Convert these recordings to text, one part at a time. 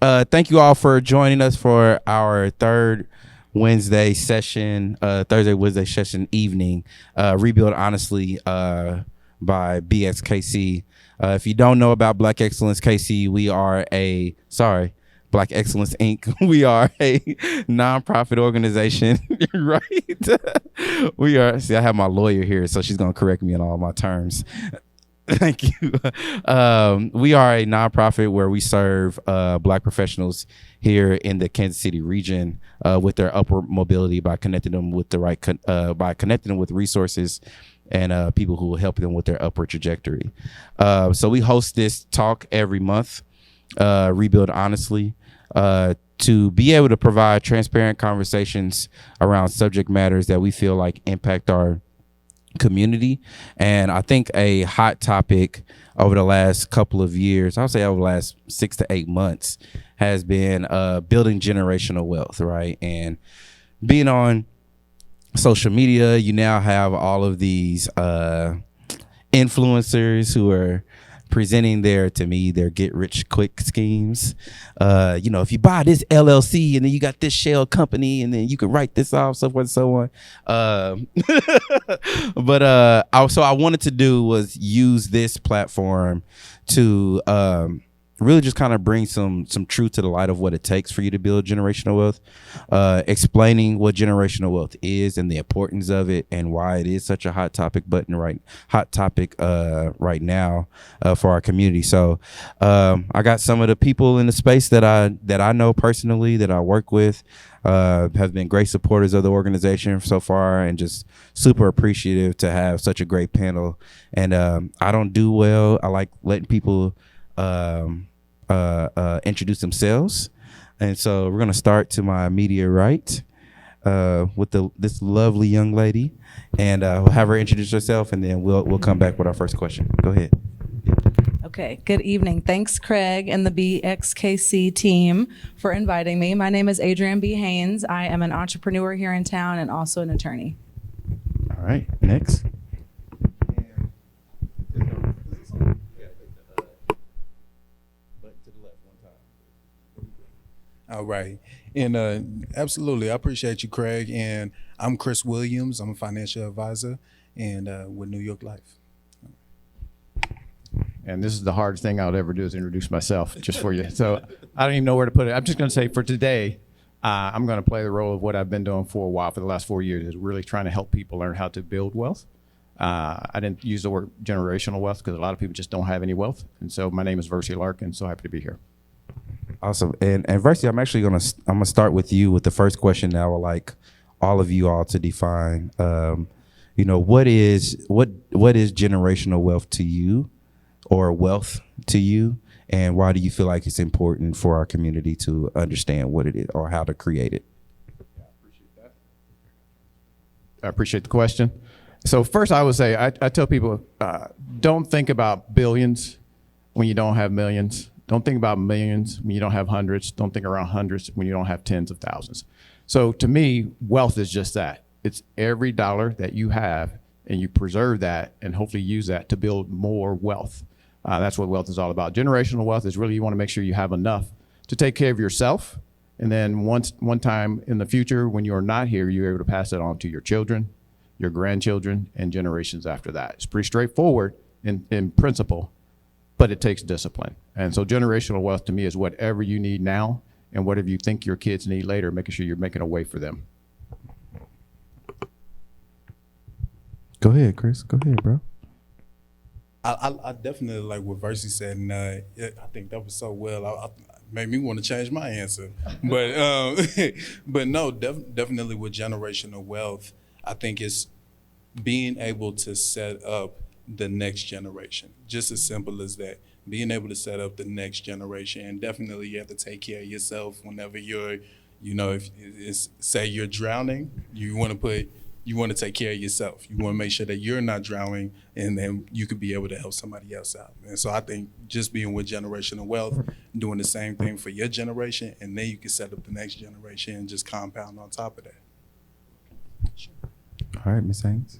Thank you all for joining us for our third Wednesday session, Thursday, Wednesday session evening, Rebuild Honestly by BXKC. If you don't know about Black Excellence KC, Black Excellence Inc. We are a nonprofit organization, right? I have my lawyer here, so she's going to correct me on all my terms. Thank you. We are a nonprofit where we serve Black professionals here in the Kansas City region with their upward mobility by connecting them with with resources and people who will help them with their upward trajectory. So we host this talk every month, Rebuild Honestly, to be able to provide transparent conversations around subject matters that we feel like impact our community. And I think a hot topic over the last couple of years, I would say over the last 6 to 8 months, has been building generational wealth, right? And being on social media, you now have all of these influencers who are presenting their get rich quick schemes. If you buy this LLC and then you got this shell company and then you can write this off, so forth and so on. But I wanted to do was use this platform to really just kind of bring some truth to the light of what it takes for you to build generational wealth, explaining what generational wealth is and the importance of it and why it is such a hot topic right now for our community. So I got some of the people in the space that I know personally, that I work with, have been great supporters of the organization so far, and just super appreciative to have such a great panel. And I don't do well. I like letting people introduce themselves, and so we're gonna start to my immediate right with this lovely young lady, and we'll have her introduce herself, and then we'll come back with our first question. Go ahead. Okay, good evening. Thanks, Craig and the BXKC team for inviting me. My name is Adrienne B. Haynes. I am an entrepreneur here in town and also an attorney. All right, next. All right. And absolutely, I appreciate you, Craig. And I'm Chris Williams. I'm a financial advisor and with New York Life. And this is the hardest thing I would ever do, is introduce myself just for you. So I don't even know where to put it. I'm just going to say for today, I'm going to play the role of what I've been doing for a while, for the last 4 years, is really trying to help people learn how to build wealth. I didn't use the word generational wealth because a lot of people just don't have any wealth. And so my name is VERCIE, LARK, and so happy to be here. Awesome. And VERCIE, I'm actually I'm gonna start with you with the first question that I would like all of you all to define. What is generational wealth to you, or wealth to you, and why do you feel like it's important for our community to understand what it is or how to create it? Yeah, I appreciate that. I appreciate the question. So first, I would say I tell people, don't think about billions when you don't have millions. Don't think about millions when you don't have hundreds. Don't think around hundreds when you don't have tens of thousands. So to me, wealth is just that. It's every dollar that you have, and you preserve that and hopefully use that to build more wealth. That's what wealth is all about. Generational wealth is really, you want to make sure you have enough to take care of yourself. And then one time in the future, when you're not here, you're able to pass it on to your children, your grandchildren, and generations after that. It's pretty straightforward in principle, but it takes discipline. And so generational wealth to me is whatever you need now and whatever you think your kids need later, making sure you're making a way for them. Go ahead, Chris. Go ahead, bro. I definitely like what VERCIE said, and I think that was so well. I made me want to change my answer, but no, definitely with generational wealth, I think it's being able to set up the next generation. Just as simple as that. Being able to set up the next generation, and definitely you have to take care of yourself whenever you're, if it's, say you're drowning, you want to take care of yourself. You want to make sure that you're not drowning, and then you could be able to help somebody else out. And so I think just being with generational wealth, doing the same thing for your generation, and then you can set up the next generation and just compound on top of that. All right, Ms. Haynes.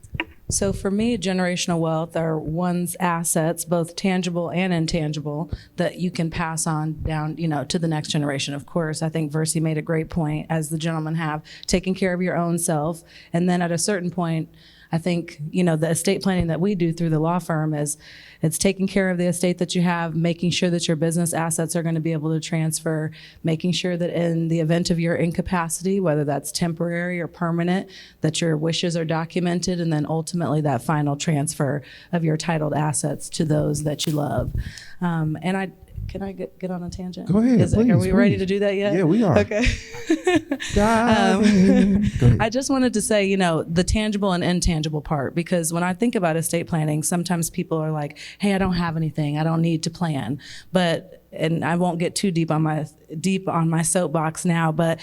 So for me, generational wealth are one's assets, both tangible and intangible, that you can pass on down, to the next generation. Of course, I think VERCIE made a great point, as the gentlemen have, taking care of your own self. And then at a certain point, I think, the estate planning that we do through the law firm it's taking care of the estate that you have, making sure that your business assets are going to be able to transfer, making sure that in the event of your incapacity, whether that's temporary or permanent, that your wishes are documented, and then ultimately that final transfer of your titled assets to those that you love. Can I get on a tangent? Go ahead, Are we ready please. to do that yet? Yeah, we are. Okay. Dive in. Go ahead. I just wanted to say, the tangible and intangible part, because when I think about estate planning, sometimes people are like, hey, I don't have anything. I don't need to plan. And I won't get too deep on my soapbox now, but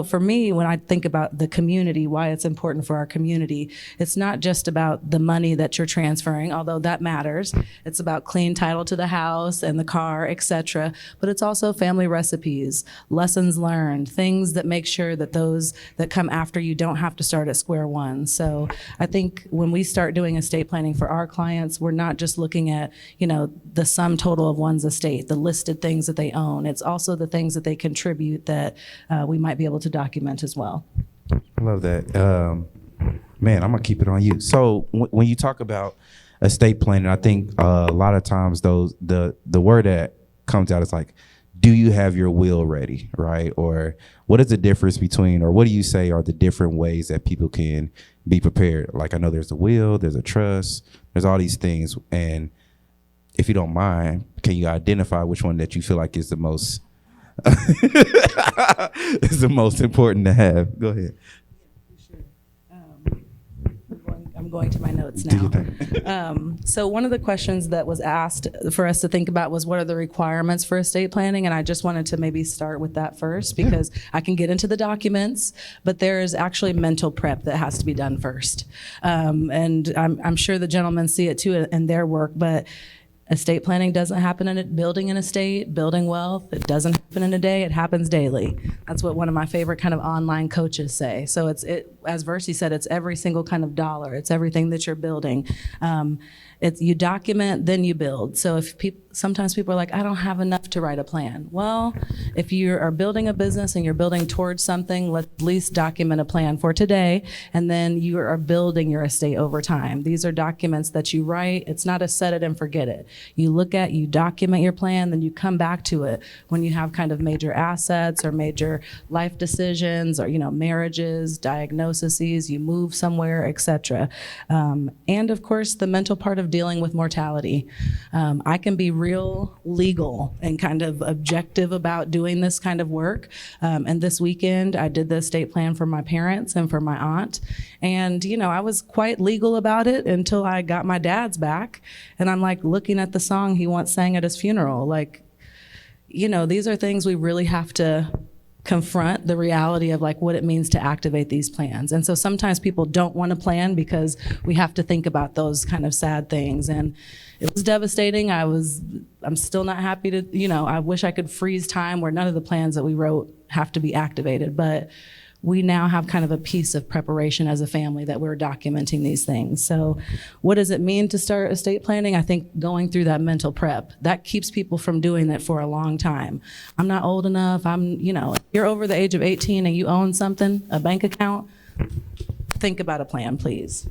for me, when I think about the community, why it's important for our community, it's not just about the money that you're transferring, although that matters. It's about clean title to the house and the car, etc. But it's also family recipes, lessons learned, things that make sure that those that come after you don't have to start at square one. So I think when we start doing estate planning for our clients, we're not just looking at the sum total of one's estate, the listed things that they own. It's also the things that they contribute that we might be able to document as well. I love that. Man, I'm gonna keep it on you. So when you talk about estate planning, I think a lot of times the word that comes out is like, do you have your will ready, right? Or what is the difference between, or what do you say are the different ways that people can be prepared? Like, I know there's a will, there's a trust, there's all these things. And if you don't mind, can you identify which one that you feel like is the most is the most important to have? Go ahead. I'm going to my notes Do your now. thing. So one of the questions that was asked for us to think about was, what are the requirements for estate planning? And I just wanted to maybe start with that first, because I can get into the documents, but there's actually mental prep that has to be done first. And I'm sure the gentlemen see it too in their work, but estate planning doesn't happen in building an estate, building wealth. It doesn't happen in a day. It happens daily. That's what one of my favorite kind of online coaches say. So as VERCIE said, it's every single kind of dollar. It's everything that you're building. You document, then you build. So if sometimes people are like, I don't have enough to write a plan. Well, if you are building a business and you're building towards something, let's at least document a plan for today, and then you are building your estate over time. These are documents that you write. It's not a set it and forget it. You document your plan, then you come back to it when you have kind of major assets or major life decisions or, marriages, diagnoses, you move somewhere, etc. And of course, the mental part of dealing with mortality. I can be real legal and kind of objective about doing this kind of work. And this weekend, I did the estate plan for my parents and for my aunt. And, I was quite legal about it until I got my dad's back. And I'm like looking at the song he once sang at his funeral. Like, these are things we really have to confront, the reality of like what it means to activate these plans. And so sometimes people don't want to plan because we have to think about those kind of sad things. And it was devastating. I'm still not happy to, I wish I could freeze time where none of the plans that we wrote have to be activated, but we now have kind of a piece of preparation as a family that we're documenting these things. So what does it mean to start estate planning? I think going through that mental prep, that keeps people from doing that for a long time. I'm not old enough. If you're over the age of 18 and you own something, a bank account, think about a plan, please.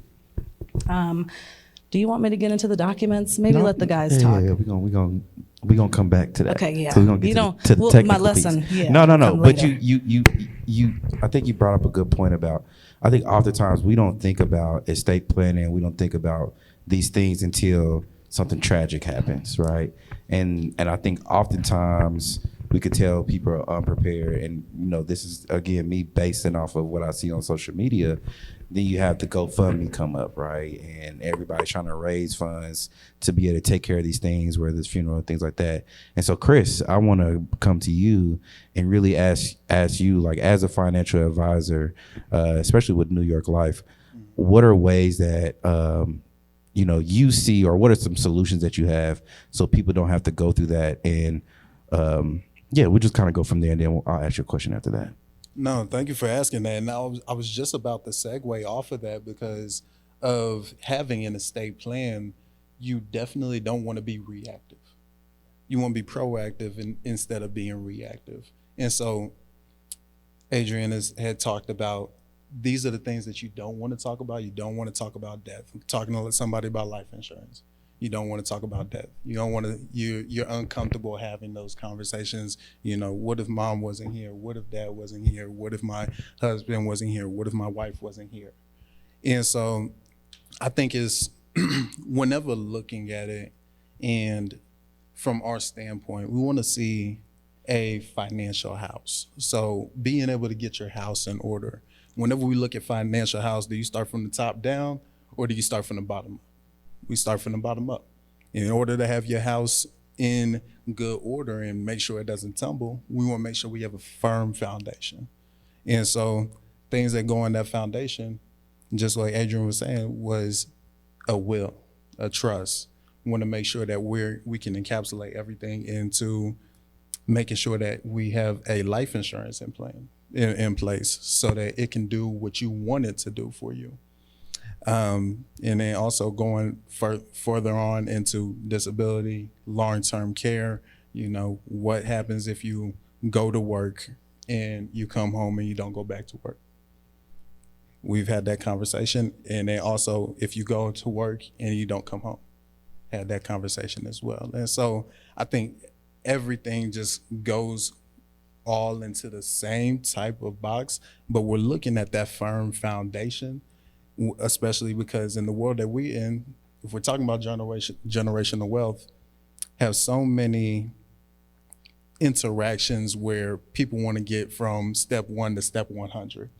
Do you want me to get into the documents? Maybe let the guys talk. Yeah, we're gonna come back to that. Okay, yeah. So we're gonna get to the technical my lesson. piece. Yeah, No. But later. you I think you brought up a good point about, I think oftentimes we don't think about estate planning, we don't think about these things until something tragic happens, right? And I think oftentimes we could tell people are unprepared, and this is again me basing off of what I see on social media. Then you have the GoFundMe come up, right? And everybody's trying to raise funds to be able to take care of these things, whether it's funeral and things like that. And so, Chris, I want to come to you and really ask you, like, as a financial advisor, especially with New York Life, what are ways that you see, or what are some solutions that you have so people don't have to go through that? And we'll just kind of go from there, and then I'll ask you a question after that. No, thank you for asking that. And I was just about to segue off of that, because of having an estate plan, you definitely don't want to be reactive. You want to be proactive instead of being reactive. And so Adrienne had talked about, these are the things that you don't want to talk about. You don't want to talk about death. Talking to somebody about life insurance. You don't want to talk about death. You don't want to, you're uncomfortable having those conversations. You know, what if mom wasn't here? What if dad wasn't here? What if my husband wasn't here? What if my wife wasn't here? And so I think it's whenever looking at it, and from our standpoint, we want to see a financial house. So being able to get your house in order. Whenever we look at financial house, do you start from the top down or do you start from the bottom up? We start from the bottom up. In order to have your house in good order and make sure it doesn't tumble, we want to make sure we have a firm foundation. And so things that go on that foundation, just like Adrienne was saying, was a will, a trust. We want to make sure that we can encapsulate everything into making sure that we have a life insurance in place so that it can do what you want it to do for you. And then also going further on into disability, long-term care, you know, what happens if you go to work and you come home and you don't go back to work? We've had that conversation. And then also if you go to work and you don't come home, had that conversation as well. And so I think everything just goes all into the same type of box, but we're looking at that firm foundation, especially because in the world that we're in, if we're talking about generational wealth, have so many interactions where people want to get from step 1 to step 100,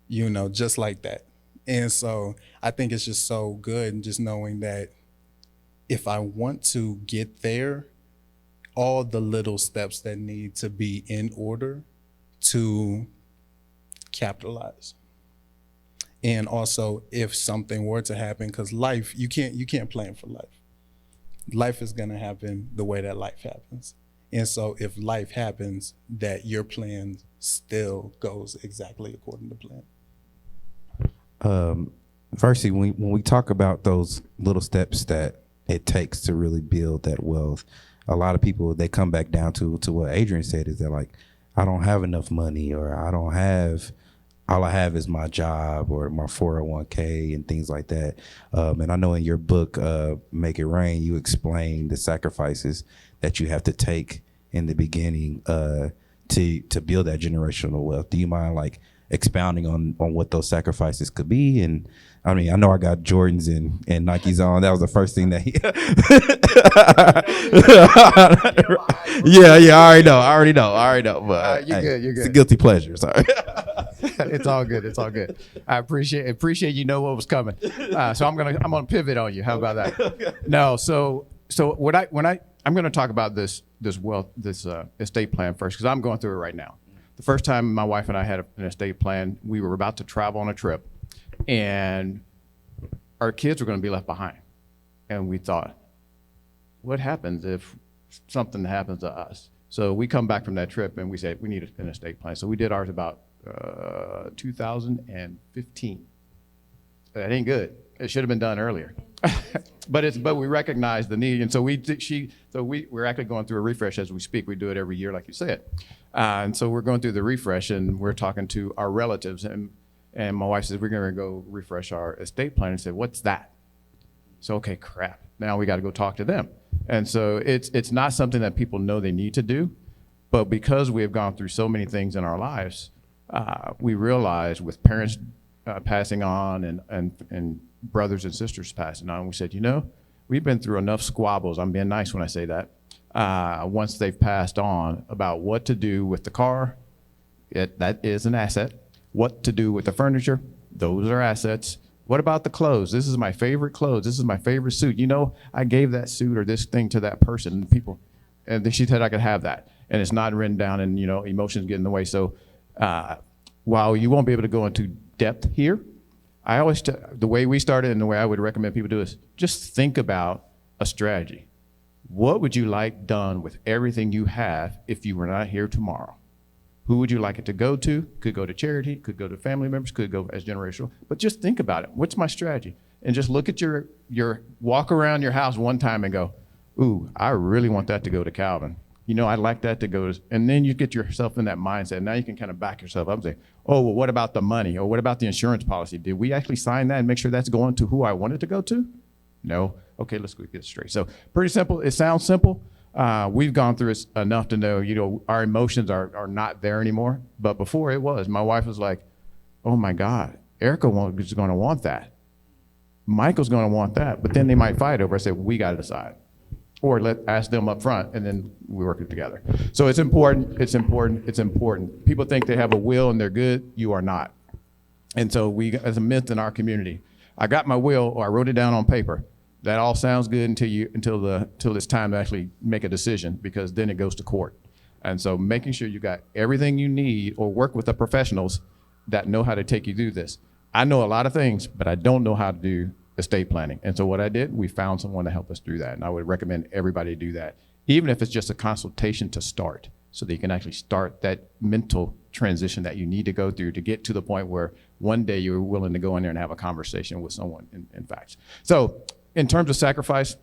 you know, just like that. And so I think it's just so good, and just knowing that if I want to get there, all the little steps that need to be in order to capitalize. And also, if something were to happen, because life, you can't plan for life. Life is gonna happen the way that life happens. And so if life happens, that your plan still goes exactly according to plan. VERCIE, when we talk about those little steps that it takes to really build that wealth, a lot of people, they come back down to what Adrienne said, is that like, I don't have enough money, or all I have is my job or my 401k and things like that. And I know in your book, Make It Rain, you explain the sacrifices that you have to take in the beginning to build that generational wealth. Do you mind like expounding on what those sacrifices could be? And I mean, I know I got Jordans and Nikes on. That was the first thing that he. yeah, I already know. But You're good. It's a guilty pleasure. Sorry. It's all good. I appreciate you know what was coming. So I'm gonna pivot on you. How about that? No. So I'm gonna talk about this wealth, this estate plan first, because I'm going through it right now. The first time my wife and I had an estate plan, we were about to travel on a trip, and our kids were going to be left behind. And we thought, what happens if something happens to us? So we come back from that trip and we said, we need an estate plan. So we did ours about 2015. That ain't good. It should have been done earlier. but we recognize the need. And so we're actually going through a refresh as we speak. We do it every year, like you said. And so we're going through the refresh, and we're talking to our relatives, and my wife says, we're gonna go refresh our estate plan. And said, what's that? So, okay, crap. Now we gotta go talk to them. And so it's not something that people know they need to do, but because we have gone through so many things in our lives, we realize with parents passing on and brothers and sisters passing on, we said, we've been through enough squabbles. I'm being nice when I say that. Once they've passed on, about what to do with the car, that is an asset. What to do with the furniture, those are assets. What about the clothes? This is my favorite clothes. This is my favorite suit. I gave that suit or this thing to that person, and people, and she said I could have that. And it's not written down, and emotions get in the way. So while you won't be able to go into depth here, I always, the way we started and the way I would recommend people do is just think about a strategy. What would you like done with everything you have if you were not here tomorrow? Who would you like it to go to? Could go to charity, could go to family members, could go as generational, but just think about it. What's my strategy? and just look at your walk around your house one time and go, ooh, I really want that to go to Calvin. You know, I'd like that to go to, and then you get yourself in that mindset. Now you can kind of back yourself up and say, oh, well, what about the money? Or what about the insurance policy? Did we actually sign that and make sure that's going to who I want it to go to? No. Okay, let's get it straight. So pretty simple. It sounds simple. We've gone through it enough to know, you know, our emotions are not there anymore. But before it was, my wife was like, oh my God, Erica is going to want that. Michael's going to want that. But then they might fight over it. I said, we got to decide. Or ask them up front, and then we work it together. So it's important, it's important, it's important. People think they have a will and they're good. You are not. And so as a myth in our community, I got my will, or I wrote it down on paper. That all sounds good until it's time to actually make a decision, because then it goes to court. And so making sure you got everything you need, or work with the professionals that know how to take you through this. I know a lot of things, but I don't know how to do estate planning. And so what I did, we found someone to help us through that. And I would recommend everybody do that, even if it's just a consultation to start, so that you can actually start that mental transition that you need to go through to get to the point where one day you're willing to go in there and have a conversation with someone in fact. So in terms of sacrifice,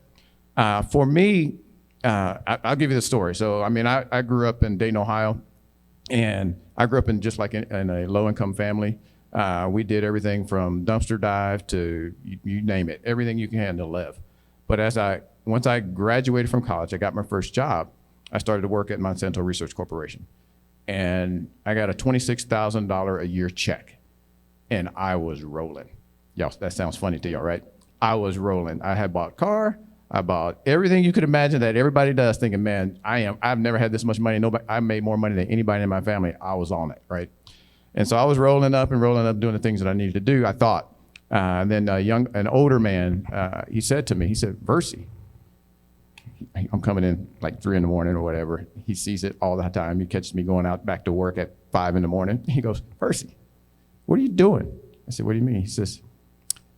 for me, I'll give you the story. So, I mean, I grew up in Dayton, Ohio, and I grew up in just like in a low-income family. We did everything from dumpster dive to you name it, everything you can to live. But once I graduated from college, I got my first job. I started to work at Monsanto Research Corporation, and I got a $26,000 a year check, and I was rolling. Y'all, that sounds funny to y'all, right? I was rolling. I had bought a car. I bought everything you could imagine that everybody does, thinking, man, I've never had this much money. I made more money than anybody in my family. I was on it, right? And so I was rolling up, doing the things that I needed to do, I thought. And then an older man, he said to me, he said, VERCIE. I'm coming in like 3 a.m. or whatever. He sees it all the time. He catches me going out back to work at 5 a.m. He goes, VERCIE, what are you doing? I said, what do you mean? He says,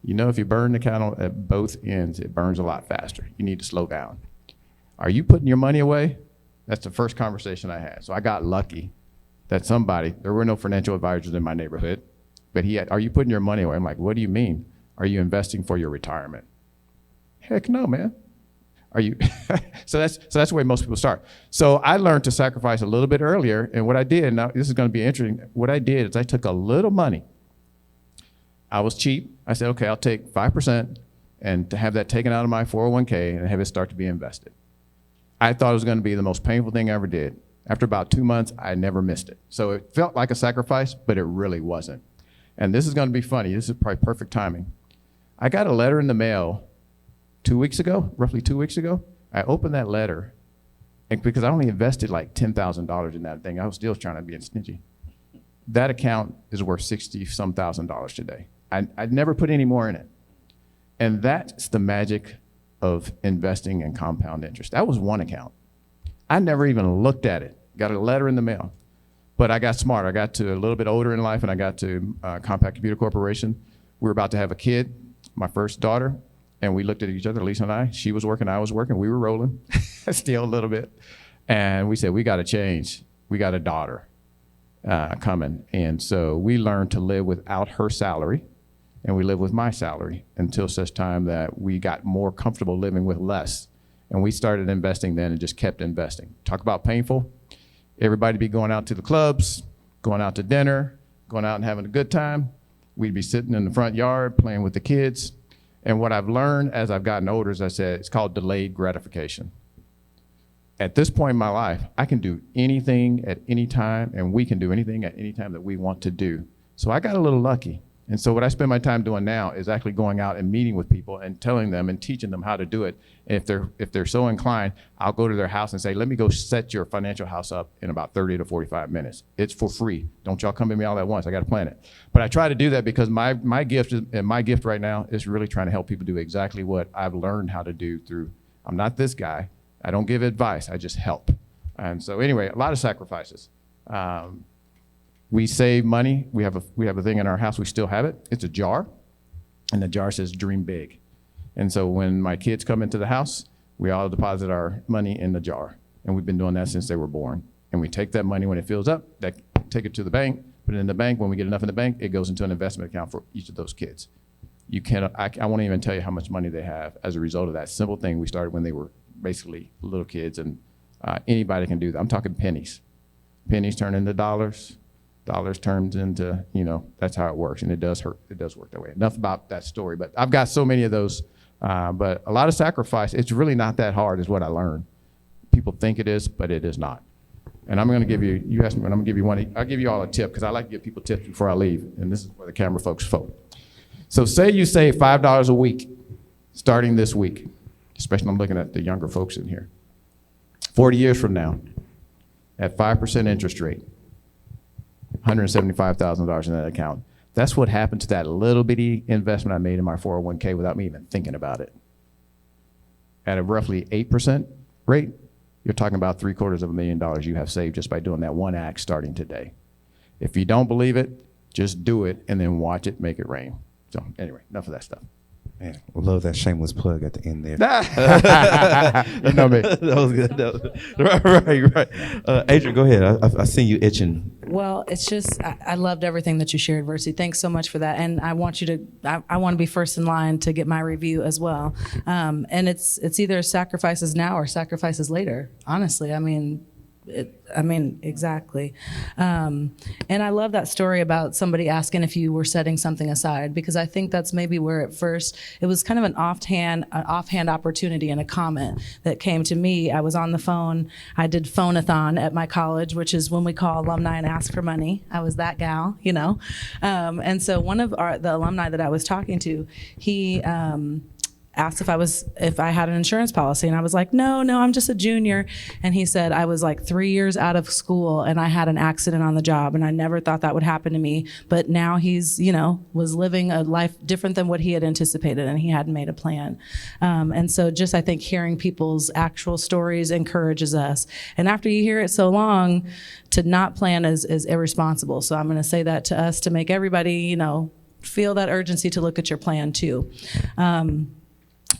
you know, if you burn the candle at both ends, it burns a lot faster. You need to slow down. Are you putting your money away? That's the first conversation I had. So I got lucky that there were no financial advisors in my neighborhood, but are you putting your money away? I'm like, what do you mean? Are you investing for your retirement? Heck no, man. Are you? So that's the way most people start. So I learned to sacrifice a little bit earlier, and what I did, now this is going to be interesting, what I did is I took a little money. I was cheap. I said, okay, I'll take 5% and to have that taken out of my 401k and have it start to be invested. I thought it was going to be the most painful thing I ever did. After about 2 months, I never missed it. So it felt like a sacrifice, but it really wasn't. And this is going to be funny. This is probably perfect timing. I got a letter in the mail 2 weeks ago, roughly 2 weeks ago. I opened that letter, and because I only invested like $10,000 in that thing, I was still trying to be stingy. That account is worth $60-some thousand today. I'd never put any more in it. And that's the magic of investing in compound interest. That was one account. I never even looked at it. Got a letter in the mail. But I got smart. I got to a little bit older in life, and I got to Compact Computer Corporation. We were about to have a kid, my first daughter, and we looked at each other, Lisa and I. She was working, I was working. We were rolling, still a little bit. And we said, we got to change. We got a daughter coming. And so we learned to live without her salary, and we lived with my salary until such time that we got more comfortable living with less. And we started investing then and just kept investing. Talk about painful. Everybody be going out to the clubs, going out to dinner, going out and having a good time. We'd be sitting in the front yard playing with the kids. And what I've learned as I've gotten older, as I said, it's called delayed gratification. At this point in my life, I can do anything at any time, and we can do anything at any time that we want to do. So I got a little lucky. And so what I spend my time doing now is actually going out and meeting with people and telling them and teaching them how to do it. And if they're so inclined, I'll go to their house and say, let me go set your financial house up in about 30 to 45 minutes. It's for free. Don't y'all come to me all at once. I got to plan it. But I try to do that because my gift right now is really trying to help people do exactly what I've learned how to do through, I'm not this guy. I don't give advice. I just help. And so anyway, a lot of sacrifices. We save money. We have a thing in our house. We still have it. It's a jar, and the jar says "Dream Big." And so when my kids come into the house, we all deposit our money in the jar, and we've been doing that since they were born. And we take that money when it fills up, take it to the bank, put it in the bank. When we get enough in the bank, it goes into an investment account for each of those kids. You cannot, I won't even tell you how much money they have as a result of that simple thing we started when they were basically little kids, and anybody can do that. I'm talking pennies. Pennies turn into dollars. Dollars turns into, that's how it works, and it does hurt. It does work that way. Enough about that story, but I've got so many of those, but a lot of sacrifice. It's really not that hard is what I learned. People think it is, but it is not. And I'm going to give you, you asked me, and I'm going to give you one. I'll give you all a tip because I like to give people tips before I leave, and this is where the camera folks folk. So say you save $5 a week starting this week, especially I'm looking at the younger folks in here. 40 years from now, at 5% interest rate, $175,000 in that account. That's what happened to that little bitty investment I made in my 401k without me even thinking about it. At a roughly 8% rate, you're talking about $750,000 you have saved just by doing that one act starting today. If you don't believe it, just do it and then watch it make it rain. So anyway, enough of that stuff. Man, I love that shameless plug at the end there. You know me. That was good. Right. Adrienne, go ahead. I seen you itching. Well, it's just, I loved everything that you shared, Vercie. Thanks so much for that. And I want you to, I want to be first in line to get my review as well. And it's either sacrifices now or sacrifices later, honestly. Exactly. And I love that story about somebody asking if you were setting something aside, because I think that's maybe where at first it was kind of an offhand opportunity and a comment that came to me. I was on the phone. I did phone-a-thon at my college, which is when we call alumni and ask for money. I was that gal, And so one of the alumni that I was talking to, he asked if I had an insurance policy, and I was like, no, I'm just a junior. And he said, I was like 3 years out of school and I had an accident on the job, and I never thought that would happen to me. But now he's, was living a life different than what he had anticipated, and he hadn't made a plan. And so just, I think hearing people's actual stories encourages us. And after you hear it so long, to not plan is irresponsible. So I'm going to say that to us to make everybody, feel that urgency to look at your plan too.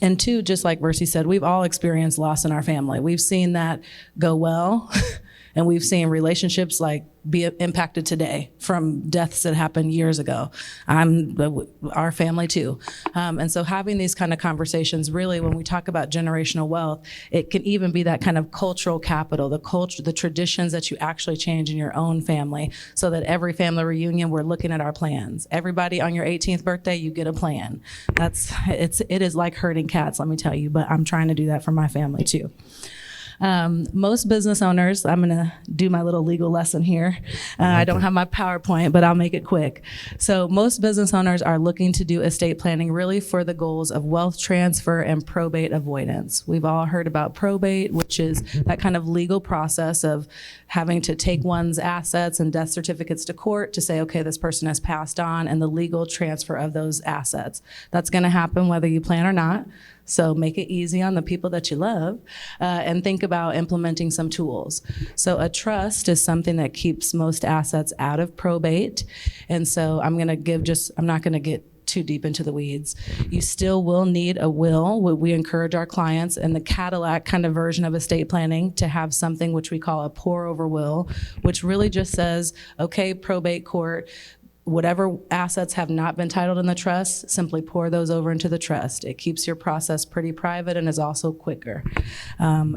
And two, just like Vercie said, we've all experienced loss in our family. We've seen that go well, and we've seen relationships be impacted today from deaths that happened years ago. Our family too. And so having these kind of conversations, really, when we talk about generational wealth, it can even be that kind of cultural capital, the traditions that you actually change in your own family, so that every family reunion, we're looking at our plans. Everybody on your 18th birthday, you get a plan. It is like herding cats, let me tell you, but I'm trying to do that for my family too. Most business owners, I'm going to do my little legal lesson here. I don't have my PowerPoint, but I'll make it quick. So most business owners are looking to do estate planning really for the goals of wealth transfer and probate avoidance. We've all heard about probate, which is that kind of legal process of having to take one's assets and death certificates to court to say, okay, this person has passed on, and the legal transfer of those assets. That's going to happen whether you plan or not. So make it easy on the people that you love, and think about implementing some tools. So a trust is something that keeps most assets out of probate. And so I'm not going to get too deep into the weeds. You still will need a will. We encourage our clients in the Cadillac kind of version of estate planning to have something which we call a pour over will, which really just says, okay, probate court, whatever assets have not been titled in the trust, simply pour those over into the trust. It keeps your process pretty private and is also quicker.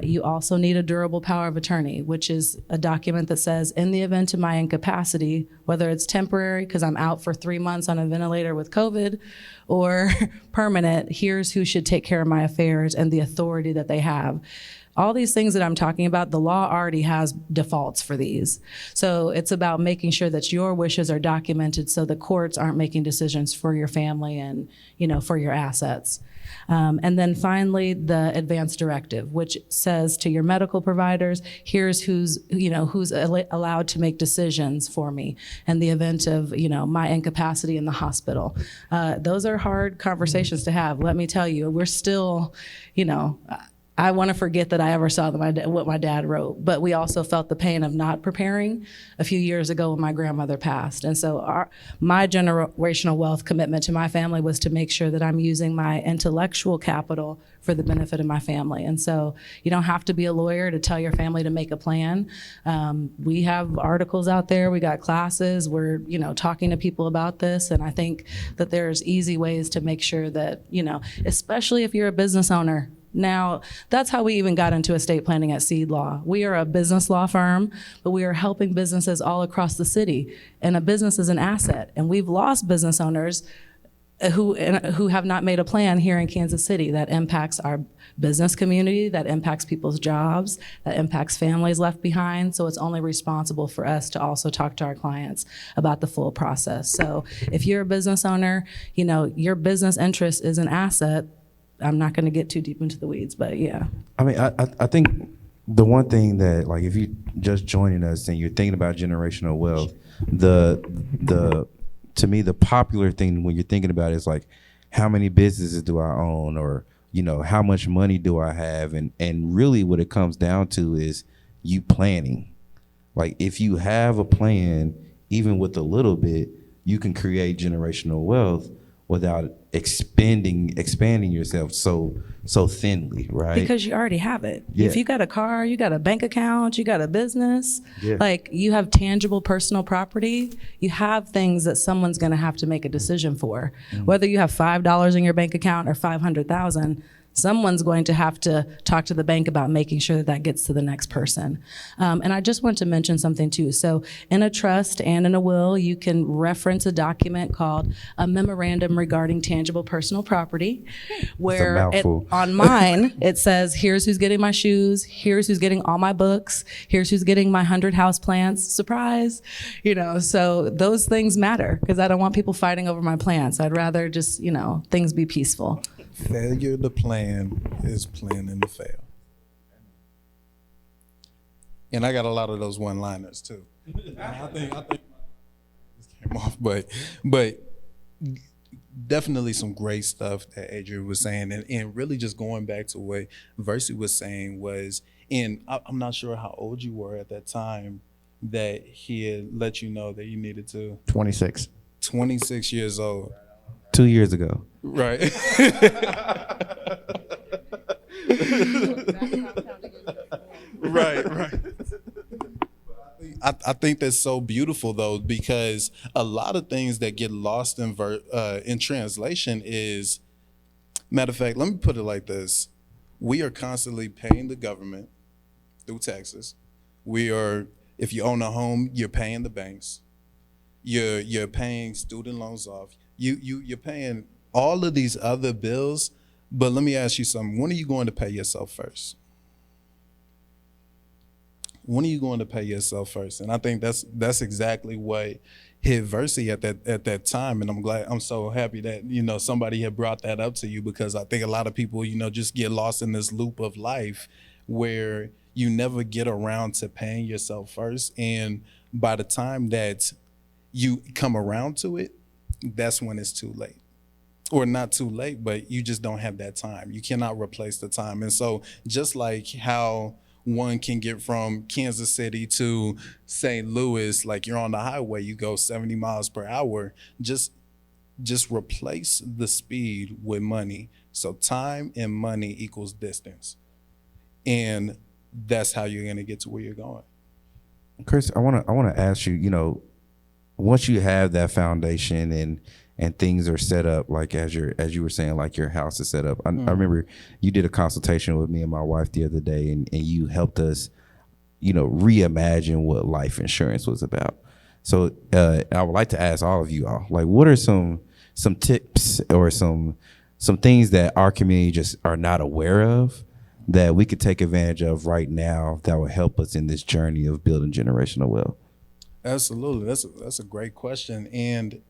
You also need a durable power of attorney, which is a document that says, in the event of my incapacity, whether it's temporary because I'm out for 3 months on a ventilator with COVID, or permanent, here's who should take care of my affairs and the authority that they have. All these things that I'm talking about, the law already has defaults for these. So it's about making sure that your wishes are documented so the courts aren't making decisions for your family and, for your assets. And then finally, the advance directive, which says to your medical providers, here's who's allowed to make decisions for me in the event of, my incapacity in the hospital. Those are hard conversations to have. Let me tell you, we're still, I want to forget that I ever saw what my dad wrote, but we also felt the pain of not preparing a few years ago when my grandmother passed. And so my generational wealth commitment to my family was to make sure that I'm using my intellectual capital for the benefit of my family. And so you don't have to be a lawyer to tell your family to make a plan. We have articles out there, we got classes, we're talking to people about this. And I think that there's easy ways to make sure that, especially if you're a business owner. Now, that's how we even got into estate planning at Seed Law. We are a business law firm, but we are helping businesses all across the city. And a business is an asset. And we've lost business owners who have not made a plan here in Kansas City that impacts our business community, that impacts people's jobs, that impacts families left behind. So it's only responsible for us to also talk to our clients about the full process. So if you're a business owner, your business interest is an asset. I'm not going to get too deep into the weeds, but yeah. I mean, I think the one thing that, like, if you just joining us and you're thinking about generational wealth, to me, the popular thing when you're thinking about it is like, how many businesses do I own, or how much money do I have, and really what it comes down to is you planning. Like, if you have a plan, even with a little bit, you can create generational wealth without expanding yourself so thinly, right? Because you already have it. Yeah. If you got a car, you got a bank account, you got a business, Yeah. like you have tangible personal property, you have things that someone's gonna have to make a decision for. Whether you have $5 in your bank account or 500,000, someone's going to have to talk to the bank about making sure that gets to the next person. And I just want to mention something too. So in a trust and in a will, you can reference a document called a memorandum regarding tangible personal property, where mouthful. on mine, it says, here's who's getting my shoes, here's who's getting all my books, here's who's getting my 100 house plants, surprise. So those things matter because I don't want people fighting over my plants. I'd rather just, things be peaceful. Failure to plan is planning to fail. And I got a lot of those one-liners too. I think this came off, but definitely some great stuff that Adrienne was saying, and really just going back to what VERCIE was saying was, and I'm not sure how old you were at that time that he had let you know that you needed to. 26. 26 years old. 2 years ago. Right. Right. I think that's so beautiful though, because a lot of things that get lost in translation is, matter of fact, let me put it like this. We are constantly paying the government through taxes. If you own a home, you're paying the banks. You're paying student loans off. You're paying all of these other bills, but let me ask you something. When are you going to pay yourself first? When are you going to pay yourself first? And I think that's exactly what hit VERCIE at that time. And I'm so happy that, somebody had brought that up to you, because I think a lot of people, just get lost in this loop of life where you never get around to paying yourself first. And by the time that you come around to it, that's when it's too late. Or not too late, but you just don't have that time. You cannot replace the time. And so just like how one can get from Kansas City to St. Louis, like you're on the highway, you go 70 miles per hour, just replace the speed with money. So time and money equals distance. And that's how you're gonna get to where you're going. Chris, I wanna ask you, once you have that foundation and things are set up, like as you were saying, like your house is set up. I remember you did a consultation with me and my wife the other day, and you helped us, reimagine what life insurance was about. So I would like to ask all of you all, like, what are some tips or some things that our community just are not aware of that we could take advantage of right now that will help us in this journey of building generational wealth? Absolutely, that's a great question, and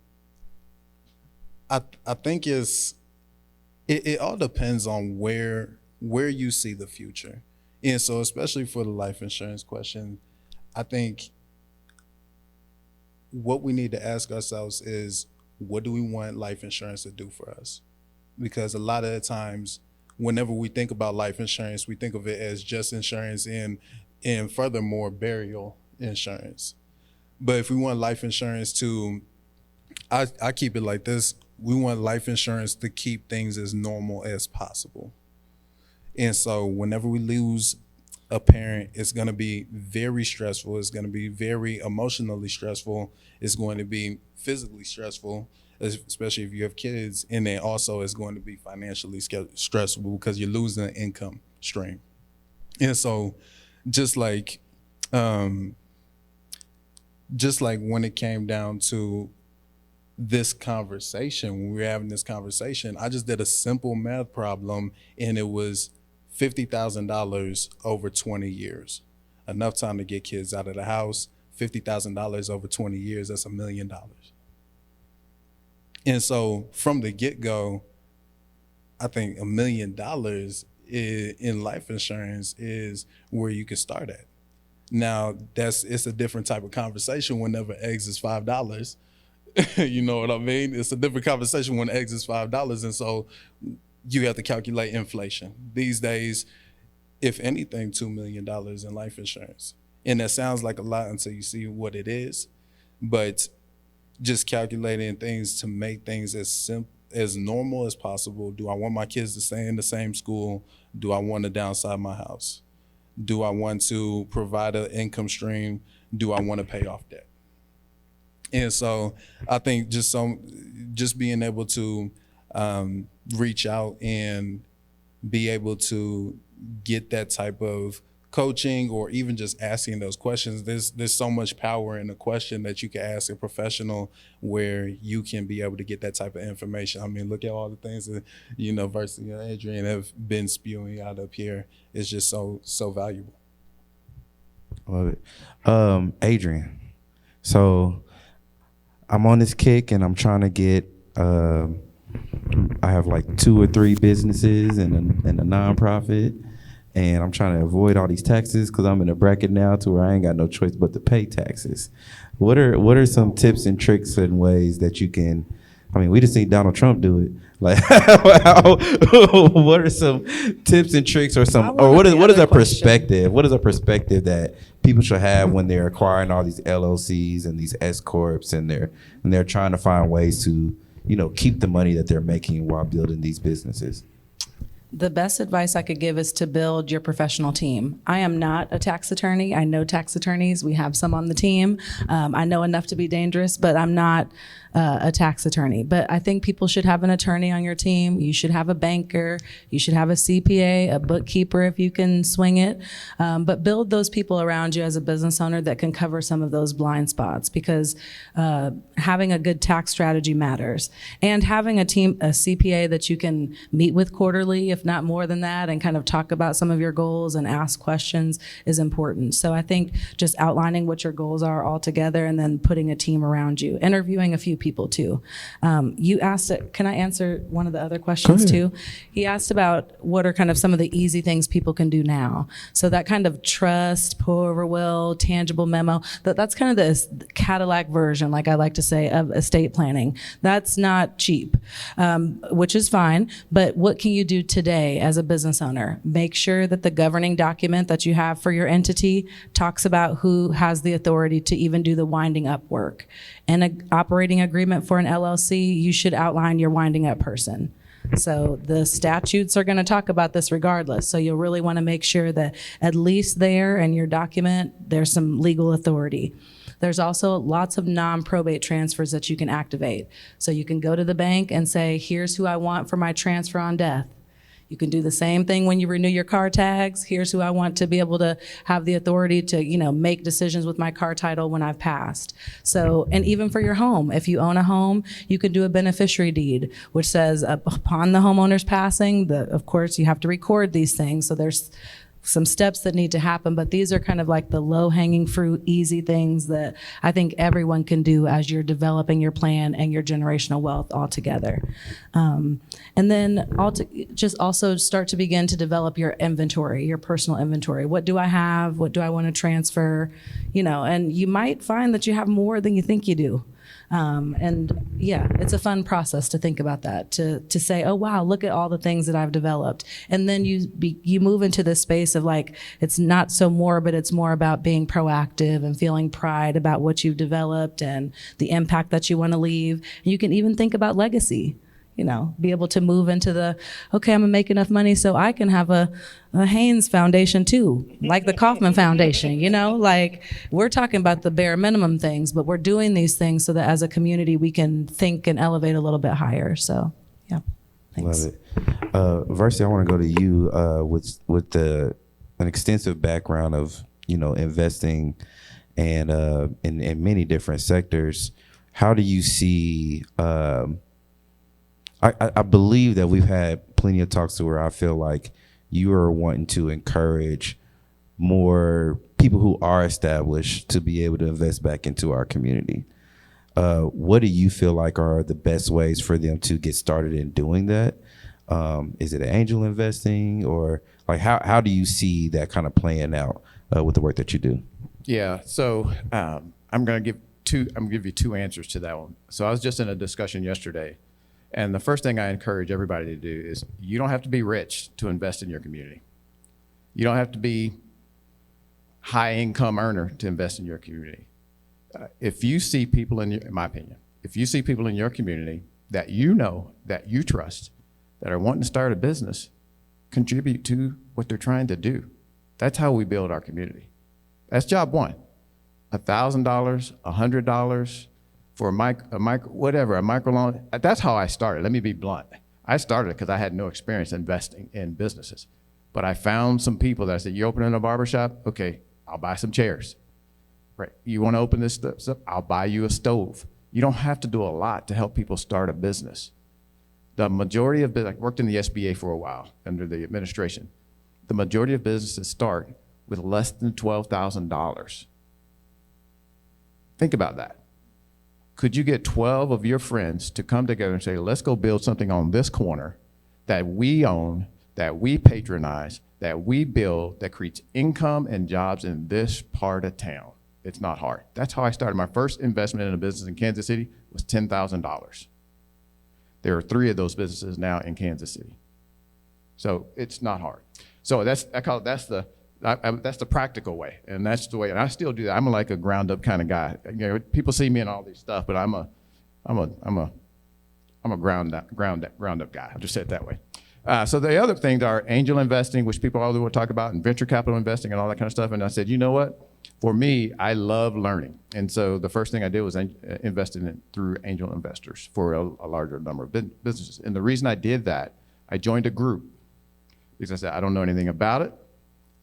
I think it all depends on where you see the future. And so especially for the life insurance question, I think what we need to ask ourselves is, what do we want life insurance to do for us? Because a lot of the times whenever we think about life insurance, we think of it as just insurance and furthermore burial insurance. But if we want life insurance to, I keep it like this, we want life insurance to keep things as normal as possible. And so whenever we lose a parent, it's going to be very stressful. It's going to be very emotionally stressful. It's going to be physically stressful, especially if you have kids. And then also it's going to be financially stressful because you're losing an income stream. And so just like when it came down to this conversation, when we were having this conversation, I just did a simple math problem, and it was $50,000 over 20 years. Enough time to get kids out of the house. $50,000 over 20 years, that's $1 million. And so from the get-go, I think $1 million in life insurance is where you can start at. Now, it's a different type of conversation whenever eggs is $5. You know what I mean? It's a different conversation when eggs is $5. And so you have to calculate inflation. These days, if anything, $2 million in life insurance. And that sounds like a lot until you see what it is. But just calculating things to make things as normal as possible. Do I want my kids to stay in the same school? Do I want to downsize my house? Do I want to provide an income stream? Do I want to pay off debt? And so I think just being able to reach out and be able to get that type of coaching, or even just asking those questions. There's so much power in a question that you can ask a professional where you can be able to get that type of information. I mean, look at all the things that, VERCIE and ADRIENNE have been spewing out up here. It's just so valuable. Love it. ADRIENNE, so I'm on this kick and I'm trying to get, I have like 2 or 3 businesses and a nonprofit, and I'm trying to avoid all these taxes because I'm in a bracket now to where I ain't got no choice but to pay taxes. What are some tips and tricks and ways that you can, I mean, we just seen Donald Trump do it. Like, what are some tips and tricks, or what is a perspective? What is a perspective that people should have when they're acquiring all these LLCs and these S corps, and they're trying to find ways to, keep the money that they're making while building these businesses? The best advice I could give is to build your professional team. I am not a tax attorney. I know tax attorneys. We have some on the team. I know enough to be dangerous, but I'm not a tax attorney. But I think people should have an attorney on your team. You should have a banker. You should have a CPA, a bookkeeper if you can swing it. But build those people around you as a business owner that can cover some of those blind spots, because having a good tax strategy matters. And having a team, a CPA that you can meet with quarterly, if not more than that, and kind of talk about some of your goals and ask questions is important. So I think just outlining what your goals are all together, and then putting a team around you, interviewing a few people too. You asked, can I answer one of the other questions too? He asked about what are kind of some of the easy things people can do now. So that kind of trust, pour over will, tangible memo, that's kind of the Cadillac version, like I like to say, of estate planning. That's not cheap, which is fine. But what can you do today as a business owner? Make sure that the governing document that you have for your entity talks about who has the authority to even do the winding up work. In an operating agreement for an LLC, you should outline your winding up person. So the statutes are going to talk about this regardless. So you'll really want to make sure that at least there in your document, there's some legal authority. There's also lots of non-probate transfers that you can activate. So you can go to the bank and say, here's who I want for my transfer on death. You can do the same thing when you renew your car tags. Here's who I want to be able to have the authority to, make decisions with my car title when I've passed. So, and even for your home, if you own a home, you can do a beneficiary deed, which says upon the homeowner's passing, of course, you have to record these things. So there's some steps that need to happen, but these are kind of like the low-hanging fruit, easy things that I think everyone can do as you're developing your plan and your generational wealth all together. And then just also start to begin to develop your inventory, your personal inventory. What do I have? What do I want to transfer? And you might find that you have more than you think you do. And yeah, it's a fun process to think about that, to say, oh wow, look at all the things that I've developed. And then you move into this space of like, it's not so morbid, it's more about being proactive and feeling pride about what you've developed and the impact that you want to leave. And you can even think about legacy. Be able to move into okay, I'm gonna make enough money so I can have a HAYNES foundation too, like the Kauffman Foundation, like we're talking about the bare minimum things, but we're doing these things so that as a community we can think and elevate a little bit higher. So yeah, thanks. Love it. VERCIE, I wanna go to you with an extensive background of, investing and in many different sectors. How do you see, I believe that we've had plenty of talks to where I feel like you are wanting to encourage more people who are established to be able to invest back into our community. What do you feel like are the best ways for them to get started in doing that? Is it angel investing, or like how do you see that kind of playing out with the work that you do? Yeah, so I'm going to give you two answers to that one. So I was just in a discussion yesterday. And the first thing I encourage everybody to do is you don't have to be rich to invest in your community. You don't have to be high income earner to invest in your community. If you see people in my opinion, if you see people in your community that that you trust, that are wanting to start a business, contribute to what they're trying to do. That's how we build our community. That's job one. $1,000, $100, for a micro loan. That's how I started. Let me be blunt. I started because I had no experience investing in businesses. But I found some people that I said, you opening a barbershop? Okay, I'll buy some chairs. Right. You want to open this stuff? I'll buy you a stove. You don't have to do a lot to help people start a business. The majority of business, I worked in the SBA for a while under the administration. The majority of businesses start with less than $12,000. Think about that. Could you get 12 of your friends to come together and say, let's go build something on this corner that we own, that we patronize, that we build, that creates income and jobs in this part of town? It's not hard. That's how I started. My first investment in a business in Kansas City was $10,000. There are 3 of those businesses now in Kansas City. So it's not hard. So that's the practical way, and that's the way. And I still do that. I'm like a ground up kind of guy. People see me in all these stuff, but I'm a ground up guy. I'll just say it that way. So the other things are angel investing, which people all want to talk about, and venture capital investing and all that kind of stuff. And I said, you know what? For me, I love learning. And so the first thing I did was invest in it through angel investors for a larger number of businesses. And the reason I did that, I joined a group because I said, I don't know anything about it.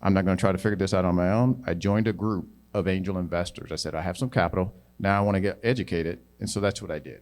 I'm not going to try to figure this out on my own. I joined a group of angel investors. I said, I have some capital. Now I want to get educated. And so that's what I did.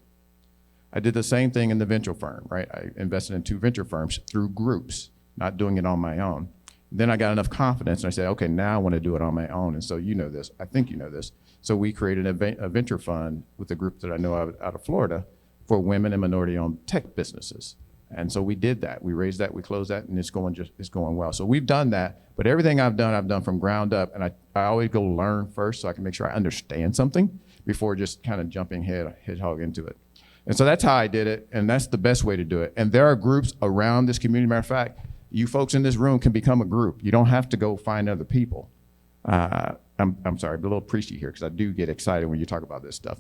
I did the same thing in the venture firm, right? I invested in 2 venture firms through groups, not doing it on my own. Then I got enough confidence and I said, okay, now I want to do it on my own. And so you know this, I think you know this. So we created a venture fund with a group that I know out of Florida for women and minority-owned tech businesses. And so we did that. We raised that, we closed that, and it's going well. So we've done that, but everything I've done from ground up, and I always go learn first so I can make sure I understand something before just kind of jumping hedgehog into it. And so that's how I did it, and that's the best way to do it. And there are groups around this community. Matter of fact, you folks in this room can become a group. You don't have to go find other people. I'm sorry, I'm a little preachy here because I do get excited when you talk about this stuff.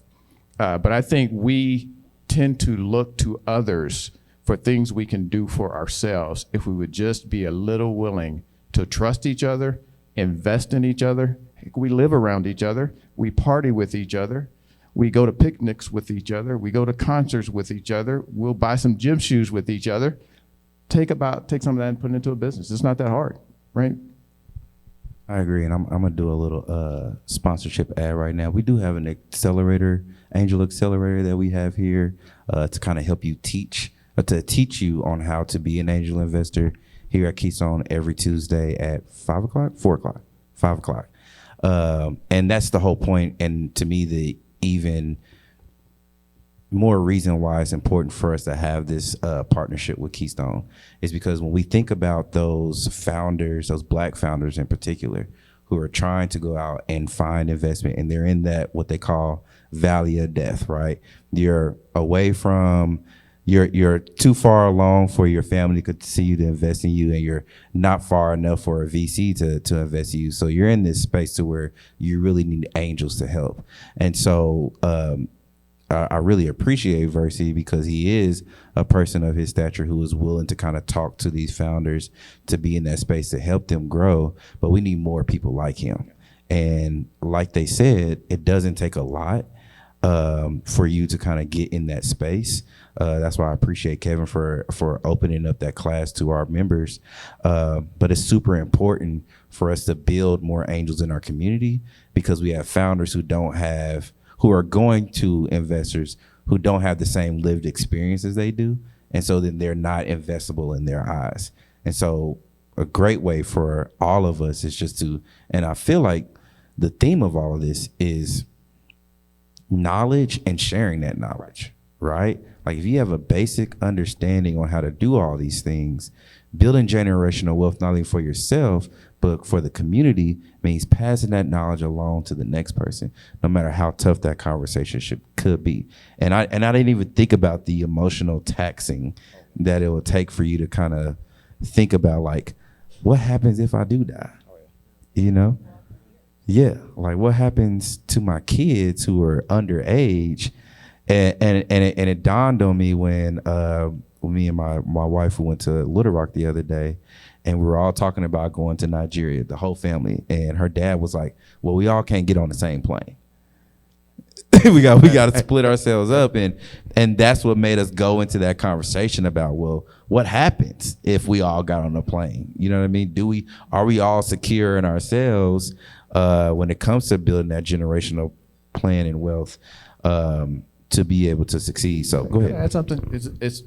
But I think we tend to look to others for things we can do for ourselves if we would just be a little willing to trust each other, invest in each other. We live around each other. We party with each other. We go to picnics with each other. We go to concerts with each other. We'll buy some gym shoes with each other. Take some of that and put it into a business. It's not that hard, right? I agree, and I'm gonna do a little sponsorship ad right now. We do have an accelerator, angel accelerator that we have here to kind of help you teach you on how to be an angel investor here at Keystone every Tuesday at 5 o'clock, 4 o'clock, 5 o'clock. And that's the whole point. And to me, the even more reason why it's important for us to have this partnership with Keystone is because when we think about those founders, those Black founders in particular, who are trying to go out and find investment, and they're in that what they call valley of death, right? You're away from, you're too far along for your family to continue to invest in you, and you're not far enough for a VC to invest in you. So you're in this space to where you really need angels to help. And so I really appreciate VERCIE, because he is a person of his stature who is willing to kind of talk to these founders to be in that space to help them grow. But we need more people like him. And like they said, it doesn't take a lot for you to kind of get in that space. That's why I appreciate Kevin for opening up that class to our members. But it's super important for us to build more angels in our community, because we have founders who are going to investors who don't have the same lived experience as they do. And so then they're not investable in their eyes. And so a great way for all of us is just to, and I feel like the theme of all of this is knowledge and sharing that knowledge, right? Like if you have a basic understanding on how to do all these things, building generational wealth, not only for yourself, but for the community, means passing that knowledge along to the next person, no matter how tough that conversation could be. And I didn't even think about the emotional taxing that it will take for you to kind of think about, like, what happens if I do die? You know? Yeah, like what happens to my kids who are underage? And it dawned on me when me and my wife, who went to Little Rock the other day, and we were all talking about going to Nigeria, the whole family. And her dad was like, well, we all can't get on the same plane. we got to split ourselves up. And that's what made us go into that conversation about, well, what happens if we all got on a plane? You know what I mean? Are we all secure in ourselves when it comes to building that generational plan and wealth to be able to succeed? So go ahead. Add something. It's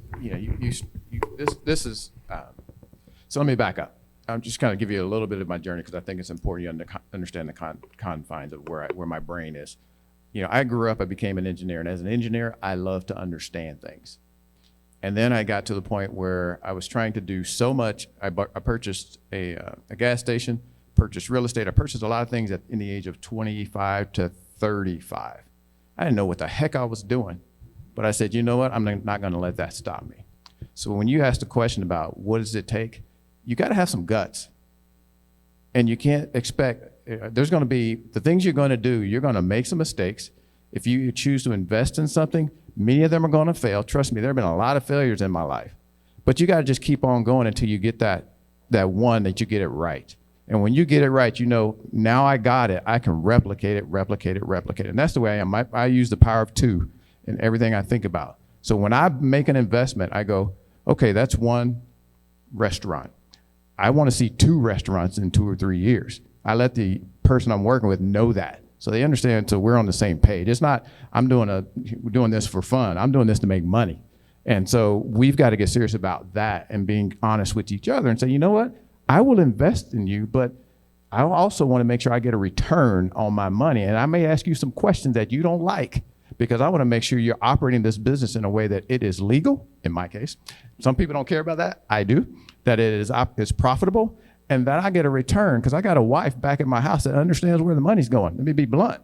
this is. So let me back up. I'm just kind of give you a little bit of my journey, because I think it's important you understand the confines of where my brain is. You know, I grew up, I became an engineer, and as an engineer, I love to understand things. And then I got to the point where I was trying to do so much. I purchased a gas station, purchased real estate. I purchased a lot of things in the age of 25 to 35. I didn't know what the heck I was doing, but I said, you know what? I'm not going to let that stop me. So when you ask the question about what does it take, you got to have some guts. And you can't expect, there's going to be the things you're going to do. You're going to make some mistakes. If you choose to invest in something, many of them are going to fail. Trust me, there have been a lot of failures in my life. But you got to just keep on going until you get that one that you get it right. And when you get it right, you know, now I got it. I can replicate it. And that's the way I am. I use the power of 2 in everything I think about. So when I make an investment, I go, okay, that's one restaurant. I want to see 2 restaurants in 2 or 3 years. I let the person I'm working with know that, so they understand, so we're on the same page. It's not, we're doing this for fun. I'm doing this to make money. And so we've got to get serious about that and being honest with each other and say, you know what? I will invest in you, but I also want to make sure I get a return on my money. And I may ask you some questions that you don't like, because I want to make sure you're operating this business in a way that it is legal, in my case. Some people don't care about that. I do. That it is profitable, and that I get a return, because I got a wife back at my house that understands where the money's going. Let me be blunt.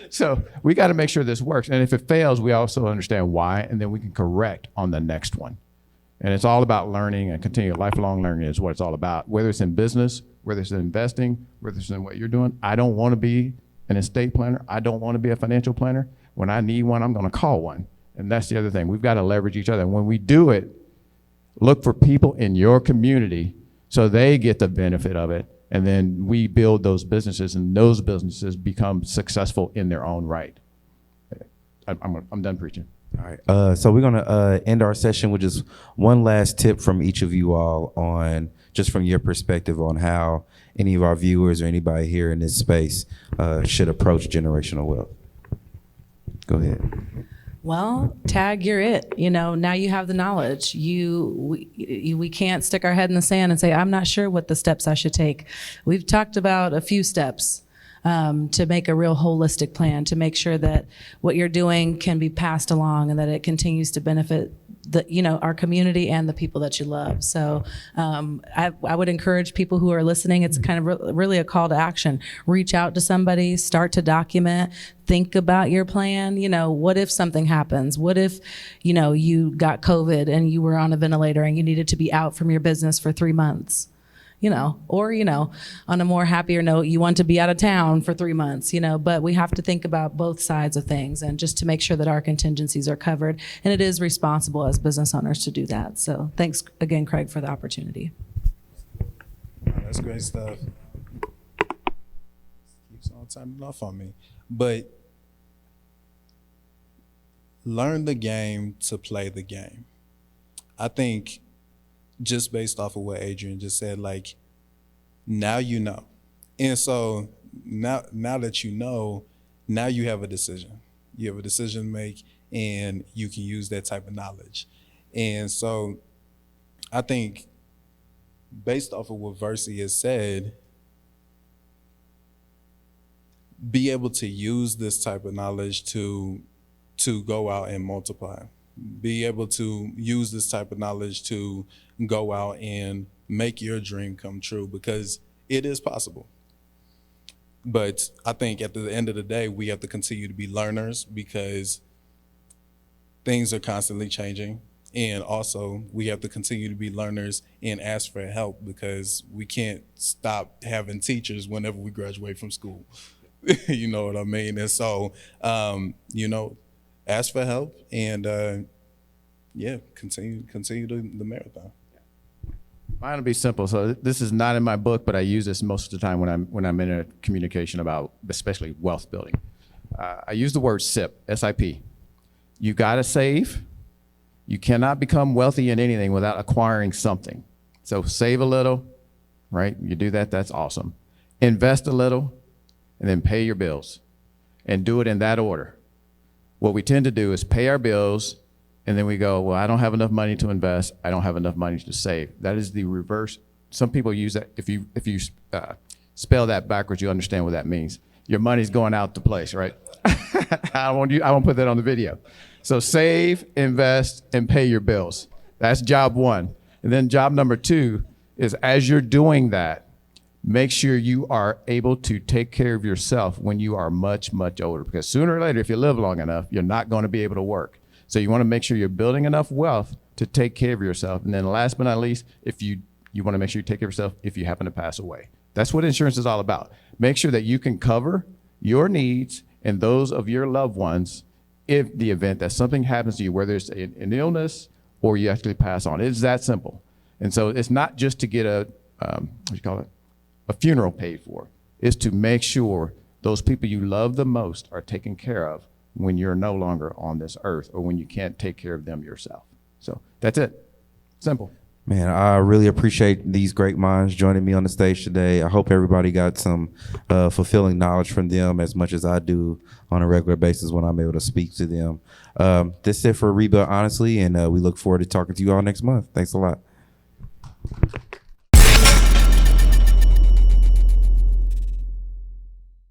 So we got to make sure this works. And if it fails, we also understand why, and then we can correct on the next one. And it's all about learning, and continued lifelong learning is what it's all about, whether it's in business, whether it's in investing, whether it's in what you're doing. I don't want to be an estate planner. I don't want to be a financial planner. When I need one, I'm going to call one. And that's the other thing. We've got to leverage each other. And when we do it, look for people in your community so they get the benefit of it. And then we build those businesses, and those businesses become successful in their own right. I'm done preaching. All right. So we're going to end our session with just one last tip from each of you all on, just from your perspective, on how any of our viewers or anybody here in this space should approach generational wealth. Go ahead. Well, tag, you're it. You know, now you have the knowledge. We can't stick our head in the sand and say, I'm not sure what the steps I should take. We've talked about a few steps to make a real holistic plan, to make sure that what you're doing can be passed along and that it continues to benefit our community and the people that you love. So I would encourage people who are listening, it's kind of really a call to action. Reach out to somebody, start to document, think about your plan. What if something happens? What if, you got COVID and you were on a ventilator and you needed to be out from your business for 3 months? Or, on a more happier note, you want to be out of town for 3 months, but we have to think about both sides of things and just to make sure that our contingencies are covered. And it is responsible as business owners to do that. So thanks again, Craig, for the opportunity. That's great stuff. Keeps on timing off on me. But learn the game to play the game. I think just based off of what Adrienne just said, like, now you know. And so now that you know, now you have a decision. You have a decision to make, and you can use that type of knowledge. And so I think based off of what VERCIE has said, be able to use this type of knowledge to go out and multiply. Be able to use this type of knowledge to go out and make your dream come true, because it is possible. But I think at the end of the day, we have to continue to be learners, because things are constantly changing. And also we have to continue to be learners and ask for help, because we can't stop having teachers whenever we graduate from school. You know what I mean? And so, ask for help, and continue the marathon. Mine will be simple. So this is not in my book, but I use this most of the time when I'm in a communication about especially wealth building. I use the word SIP, S-I-P. You gotta save. You cannot become wealthy in anything without acquiring something. So save a little, right? You do that, that's awesome. Invest a little, and then pay your bills, and do it in that order. What we tend to do is pay our bills, and then we go, well, I don't have enough money to invest. I don't have enough money to save. That is the reverse. Some people use that. If you spell that backwards, you understand what that means. Your money's going out the place, right? I won't put that on the video. So save, invest, and pay your bills. That's job one. And then job number two is, as you're doing that, make sure you are able to take care of yourself when you are much, much older, because sooner or later, if you live long enough, you're not going to be able to work. So you want to make sure you're building enough wealth to take care of yourself. And then last but not least, if you want to make sure you take care of yourself if you happen to pass away. That's what insurance is all about. Make sure that you can cover your needs and those of your loved ones if the event that something happens to you, whether it's an illness or you actually pass on. It's that simple. And so it's not just to get a funeral paid for. It's to make sure those people you love the most are taken care of when you're no longer on this earth, or when you can't take care of them yourself. So that's it. Simple. Man, I really appreciate these great minds joining me on the stage today. I hope everybody got some fulfilling knowledge from them as much as I do on a regular basis when I'm able to speak to them. That's it for Rebuild Honestly, and we look forward to talking to you all next month. Thanks a lot.